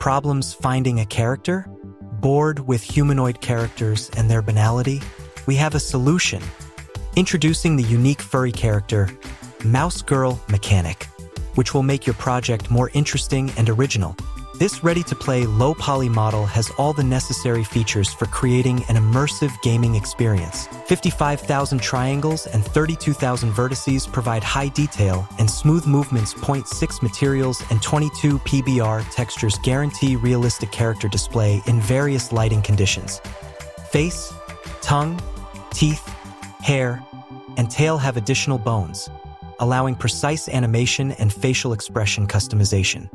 problems finding a character? Bored with humanoid characters and their banality? We have a solution. Introducing the unique furry character, Mouse Girl Mechanic, which will make your project more interesting and original. This ready-to-play low-poly model has all the necessary features for creating an immersive gaming experience. 55,000 triangles and 32,000 vertices provide high detail, and smooth movements, 0.6 materials, and 22 PBR textures guarantee realistic character display in various lighting conditions. Face, tongue, teeth, hair, and tail have additional bones, allowing precise animation and facial expression customization.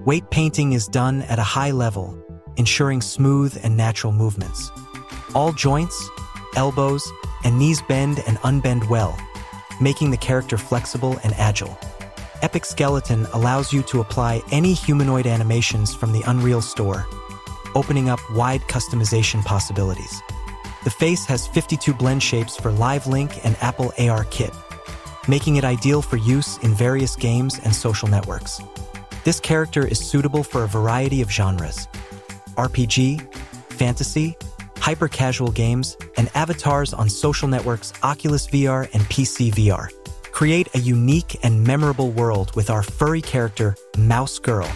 Weight painting is done at a high level, ensuring smooth and natural movements. All joints, elbows, and knees bend and unbend well, making the character flexible and agile. Epic Skeleton allows you to apply any humanoid animations from the Unreal Store, opening up wide customization possibilities. The face has 52 blend shapes for Live Link and Apple AR Kit, making it ideal for use in various games and social networks. This character is suitable for a variety of genres: RPG, fantasy, hyper-casual games, and avatars on social networks Oculus VR and PC VR. Create a unique and memorable world with our furry character, Mouse Girl.